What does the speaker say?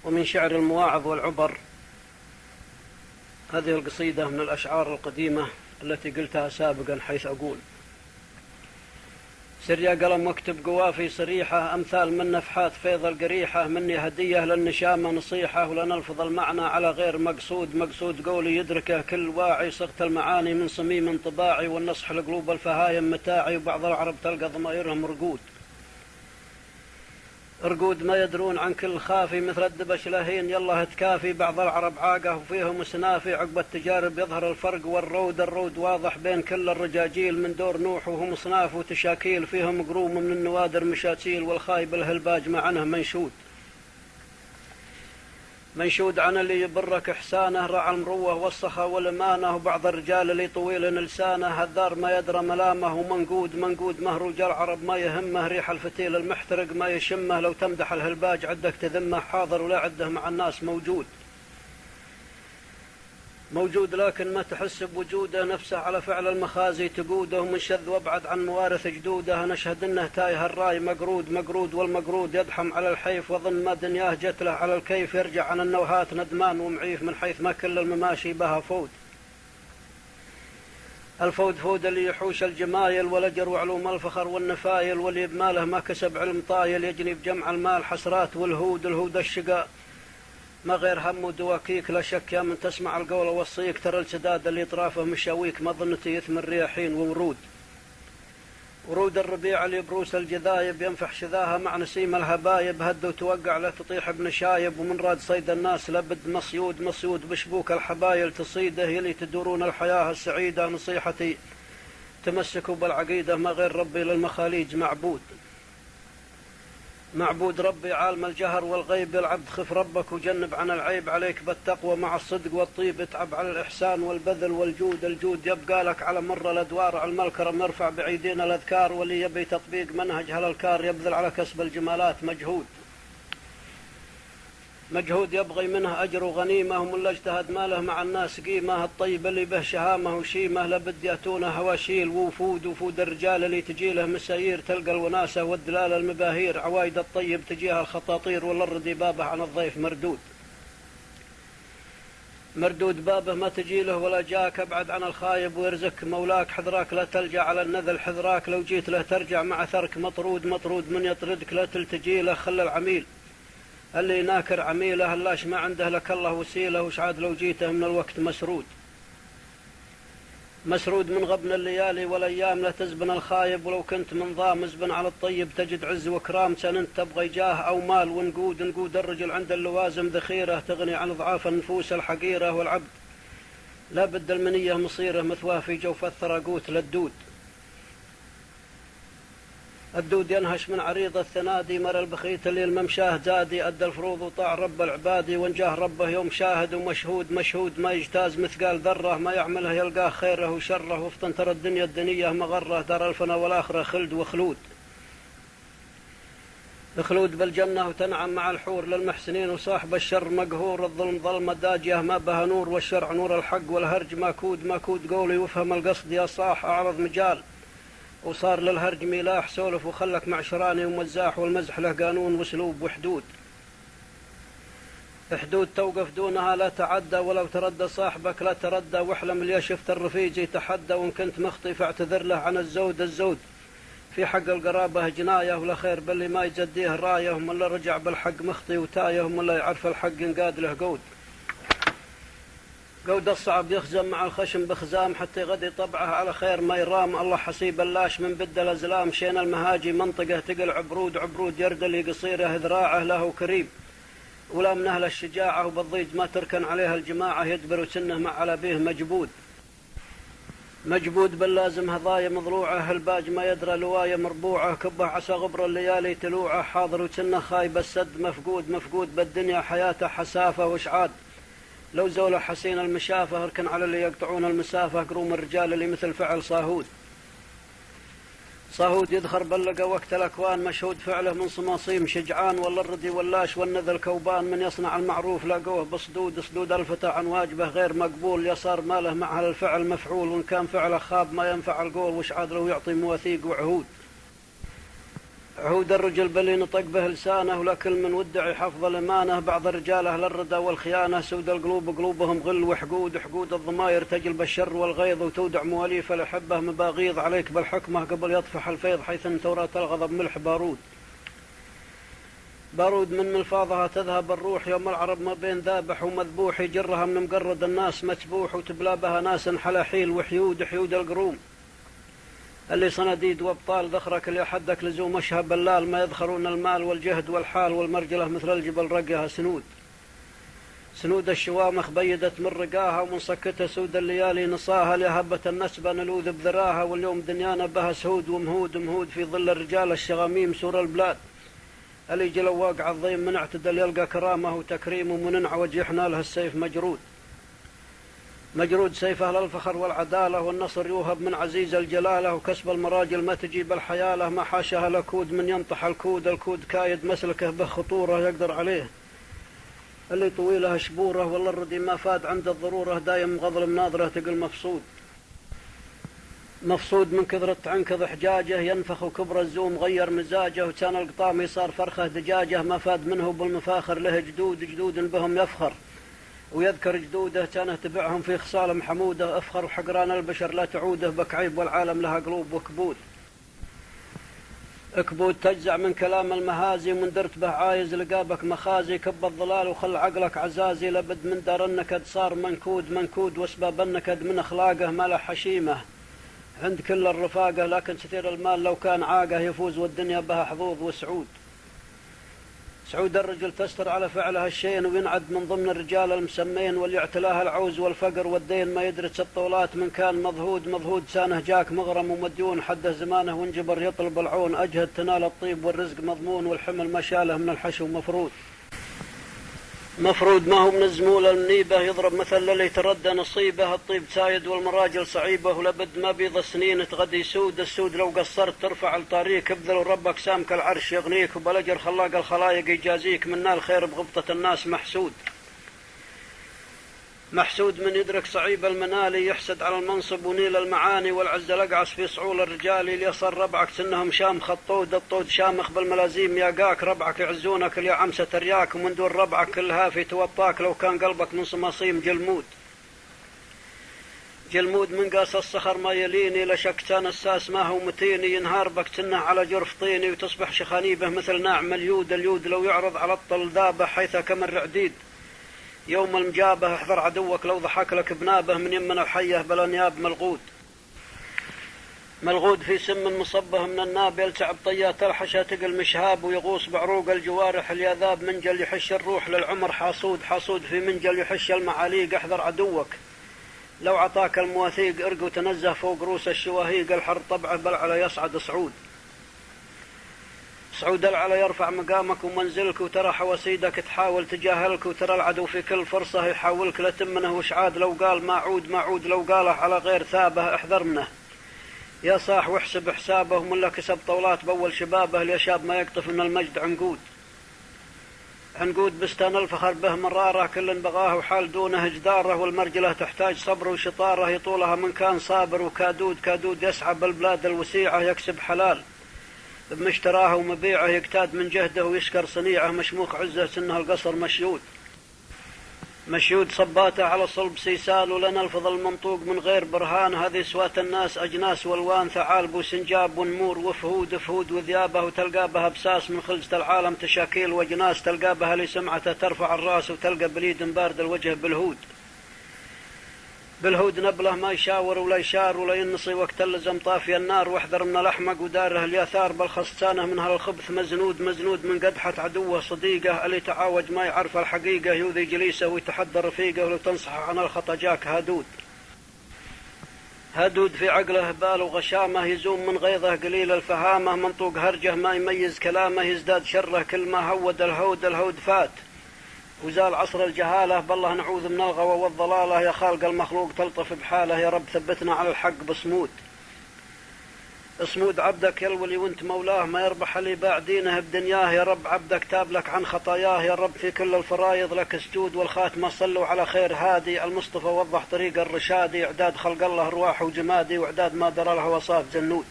ومن شعر المواعظ والعبر. هذه القصيدة من الأشعار القديمة التي قلتها سابقا، حيث أقول: سر يا قلم واكتب قوافي صريحة، أمثال من نفحات فيض القريحة، مني هدية للنشامة نصيحة، ولنلفظ المعنى على غير مقصود، مقصود قولي يدركه كل واعي، صغت المعاني من صميم انطباعي، والنصح لقلوب الفهايم متاعي، وبعض العرب تلقى ضمائرهم رقود ما يدرون عن كل خافي، مثل الدبش لهين يلا هتكافي، بعض العرب عاقه وفيهم سنافي، عقب التجارب يظهر الفرق والرود، الرود واضح بين كل الرجاجيل، من دور نوح وهم صناف وتشاكيل، فيهم قروم من النوادر مشاتيل، والخايب الهلباج معنه منشود عن اللي يبرك إحسانه، رعى المروة والصخا والأمانة، وبعض الرجال اللي طويل لسانه، هذار ما يدرى ملامه، ومنقود مهروج العرب ما يهمه، ريح الفتيل المحترق ما يشمه، لو تمدح الهلباج عدك تذمه، حاضر ولا عده مع الناس موجود لكن ما تحس بوجوده، نفسه على فعل المخازي تقوده، ومن شذ وابعد عن موارث جدوده، نشهد انه تايه الراي مقرود والمقرود يدحم على الحيف، وظن ما دنياه جت له على الكيف، يرجع عن النوهات ندمان ومعيف، من حيث ما كل المماشي بها الفود اللي يحوش الجمايل، والأجر وعلوم الفخر والنفايل، واللي بماله ما كسب علم طايل، يجني بجمع المال حسرات والهود الشقاء ما غير هم ودواكيك، لا شك يا من تسمع القول وصيك، ترى السداد اللي طرافه مشاويك، ما ظنتي يثمر رياحين ورود الربيع اللي بروس الجذايب، ينفح شذاها مع نسيم الهبايب، هد وتوقع لا تطيح ابن شايب، ومن راد صيد الناس لابد مصيود بشبوك الحبايل تصيده، يلي تدورون الحياة السعيدة، نصيحتي تمسكوا بالعقيدة، ما غير ربي للمخاليج معبود ربي عالم الجهر والغيب، العبد خف ربك وجنب عن العيب، عليك بالتقوى مع الصدق والطيب، اتعب على الإحسان والبذل والجود، الجود يبقى لك على مر الأدوار، على الملكرم نرفع بعيدين الأذكار، واللي يبي تطبيق منهج هالالكار يبذل على كسب الجمالات مجهود يبغي منه أجر وغنيمة، ومن لا اجتهد ماله مع الناس قيمة، الطيب اللي به شهامة وشيمة، لابد يأتونه هواشيل وفود الرجال اللي تجيله مسايير، تلقى الوناسة والدلال المباهير، عوايد الطيب تجيها الخطاطير، والردي بابه عن الضيف مردود بابه ما تجيله، ولا جاك ابعد عن الخايب، ويرزك مولاك حذراك لا تلجأ على النذل، حذراك لو جيت له ترجع مع ثرك مطرود من يطردك لا تلتجي له، خل العميل اللي ناكر عميله، هلاش ما عنده لك الله وسيله، وش عاد لو جيته من الوقت مسرود من غبن الليالي والايام، لا تزبن الخايب، ولو كنت من ضام ازبن على الطيب، تجد عز وكرام، سننت تبغي جاه او مال ونقود الرجل عند اللوازم ذخيره، تغني عن ضعاف النفوس الحقيره، والعبد لا بد المنيه مصيره، مثواه في جوف الثراقوت الدود ينهش من عريض الثنادي، مر البخيت اللي الممشاه زادي، أدى الفروض وطاع رب العبادي، وانجاه ربه يوم شاهد ومشهود ما يجتاز مثقال ذره، ما يعمله يلقاه خيره وشره، وفطن ترى الدنيا الدنية مغره، دار الفنا والآخرة خلد وخلود بالجنة وتنعم مع الحور للمحسنين، وصاحب الشر مقهور، الظلم ظلمة داجية ما بها نور، والشرع نور الحق، والهرج ماكود قولي وافهم القصد يا صاح، أعرض مجال وصار للهرج ميلاح، سولف وخلك معشراني ومزاح، والمزح له قانون واسلوب وحدود توقف دونها لا تعدى، ولو تردى صاحبك لا تردى، واحلم اللي شفت الرفيج يتحدى، وان كنت مخطي فاعتذر له عن الزود في حق القرابة جناية، ولا خير باللي ما يجديه رايه، ومن اللي رجع بالحق مخطي وتايه، ومن اللي يعرف الحق ينقاد له قود الصعب يخزم مع الخشم بخزام، حتى يغدي طبعه على خير ما يرام، الله حسيب اللاش من بد الأزلام، شين المهاجي منطقة تقل عبرود يردلي قصيره، ذراعه له كريم ولا من أهل الشجاعة، وبالضيج ما تركن عليها الجماعة، يدبر سنه مع على بيه مجبود باللازم هضايا مضلوعه، هالباج ما يدرى لواية مربوعه، كبه عسى غبر الليالي تلوعه، حاضر وسنه خايب السد مفقود بالدنيا حياته حسافة وشعاد، لو زول حسين المشافة، اركن على اللي يقطعون المسافة، قروم الرجال اللي مثل فعل صاهود يدخر بلقى وقت الأكوان، مشهود فعله من صماصيم شجعان، ولا الردي ولاش والنذل كوبان، من يصنع المعروف لاقوه بصدود الفتى عن واجبه غير مقبول، يصار ماله مع الفعل مفعول، وإن كان فعله خاب ما ينفع القول، وش عاد لو يعطي مواثيق وعهود عهود الرجل بل نطق به لسانه، لكل من ودعي حفظ الأمانة. بعض الرجال أهل الردى والخيانة، سود القلوب قلوبهم غل وحقود، حقود الضمائر تجلب الشر والغيظ، وتودع مواليف الأحبة مباغيض. عليك بالحكمة قبل يطفح الفيض، حيث ان توراة الغضب ملح بارود. بارود من ملفاظها تذهب الروح، يوم العرب ما بين ذابح ومذبوح، يجرها من مقرد الناس متبوح، وتبلى بها ناس حلاحيل وحيود، حيود القروم اللي صناديد وابطال. ذخرك اللي حدك لزوم اشهب اللال، ما يذخرون المال والجهد والحال، والمرجله مثل الجبل رقها سنود. سنود الشوامخ بيدت من رقاها، ومنسكتها سود الليالي نصاها، لهبة النسبة نلوذ بذراها، واليوم دنيانا بها سهود ومهود مهود، في ظل الرجال الشغاميم سور البلاد. اللي جلو واقع الضيم من اعتدل يلقى كرامه وتكريم، ومن انعوج يحنى له السيف مجرود. مجرود سيف أهل الفخر والعدالة، والنصر يوهب من عزيز الجلالة، وكسب المراجل ما تجيب الحيالة، ما حاشها لكود من ينطح الكود. الكود كايد مسلكه به خطورة يقدر عليه اللي طويله شبوره، والله الردي ما فاد عند الضرورة، دايم مغضلم ناظره تقل مفصود. مفصود من كثرة عنكض حجاجه، ينفخ وكبر الزوم غير مزاجه، وكان القطامي صار فرخه دجاجه، ما فاد منه بالمفاخر له جدود جدود بهم يفخر، ويذكر جدوده كانه تبعهم في خصال محموده. افخر وحقران البشر لا تعوده، بك عيب والعالم لها قلوب وكبود. اكبود تجزع من كلام المهازي، من درت به عايز لقابك مخازي، كب الضلال وخل عقلك عزازي، لبد من دار النكد صار منكود منكود، واسباب النكد من اخلاقه ما له حشيمه عند كل الرفاقه، لكن كثير المال لو كان عاقه يفوز، والدنيا بها حظوظ وسعود. سعود الرجل تستر على فعلها الشين، وينعد من ضمن الرجال المسمين، واللي اعتلاها العوز والفقر والدين، ما يدرس الطولات من كان مضهود مضهود، سانه جاك مغرم ومديون، حده زمانه وانجبر يطلب العون، اجهد تنال الطيب والرزق مضمون، والحمل ما شاله من الحشو مفروض. مفروض ما هو من الزمول المنيبة، يضرب مثل اللي يتردى نصيبه، الطيب سايد والمراجل صعيبة، ولبد ما بيض السنين تغدي سود. السود لو قصرت ترفع الطريق، ابذل وربك سامك العرش يغنيك، وبلجر خلاق الخلايق يجازيك، من نال خير بغبطة الناس محسود. محسود من يدرك صعيب المنالي، يحسد على المنصب ونيل المعاني، والعز لقعس في صعول الرجال، ليصر ربعك سنهم شام خطود، الطود شامخ بالملازيم ياقاك، ربعك يعزونك اليا عمسة ترياك، ومن دون ربعك كلها في توطاك، لو كان قلبك من صماصيم جلمود. جلمود من قاس الصخر ما يليني، لشكتان الساس ما هو متيني، ينهار بك تنه على جرف طيني، وتصبح شخانيبه مثل ناعم اليود. اليود لو يعرض على الطل ذابه، حيث كمن رعديد يوم المجابه، احذر عدوك لو ضحك لك بنابه، من يمن الحيه بالانياب ملغود. ملغود في سم مصبه من الناب، يلتعب طيات الحشا تقل مشهاب، ويغوص بعروق الجوارح الياذاب، منجل يحش الروح للعمر حاسود. حاسود في منجل يحش المعاليق، احذر عدوك لو عطاك المواثيق، ارق وتنزه فوق روس الشواهيق، الحر طبعه بلعلى يصعد صعود. صعود العلى يرفع مقامك ومنزلك، وترى حواسيدك تحاول تجاهلك، وترى العدو في كل فرصة يحاولك لتمنه وشعاد، لو قال ما عود ما عود، لو قاله على غير ثابه احذر منه يا صاح، واحسب حسابه، ومن له كسب طولات بول شبابه، اليشاب ما يقطف من المجد عنقود. عنقود بستان الفخر به مراره، كل بغاه وحال دونه جداره، والمرجله تحتاج صبر وشطاره، يطولها من كان صابر، وكادود كادود يسعى بالبلاد الوسيعه، يكسب حلال بمشتراه ومبيعه، يقتاد من جهده ويشكر صنيعه، مشموخ عزه سنه القصر مشيود. مشيود صباته على صلب سيسال، ولنا الفضل المنطوق من غير برهان، هذه سوات الناس أجناس والوان، ثعالب وسنجاب ونمور وفهود فهود وذيابه، وتلقى بها بساس من خلجة العالم تشاكيل وجناس، تلقى بها لسمعته ترفع الراس، وتلقى بليد بارد الوجه بالهود. بالهود نبله ما يشاور ولا يشار ولا ينصي، وقت اللزم طافي النار، واحذر من الأحمق وداره الياثار، بالخصتانه من هالخبث مزنود مزنود، من قدحة عدوه صديقه، اللي تعاوج ما يعرف الحقيقة، يؤذي جليسه ويتحدى رفيقه، ولو تنصح عن الخطا جاك هادود. هادود في عقله بال وغشامه، يزوم من غيظه قليل الفهامه، منطوق هرجه ما يميز كلامه، يزداد شره كل ما هود الهود. الهود فات وزال عصر الجهالة، بالله نعوذ من الغوى والضلالة، يا خالق المخلوق تلطف بحاله، يا رب ثبتنا على الحق بصمود. اصمود عبدك يلولي وانت مولاه، ما يربح اللي باع دينه بدنياه، يا رب عبدك تاب لك عن خطاياه، يا رب في كل الفرايض لك سجود، والخاتمة صلوا على خير هادي، المصطفى وضح طريق الرشادي، اعداد خلق الله ارواح وجمادي، واعداد ما درى له وصاف جنود.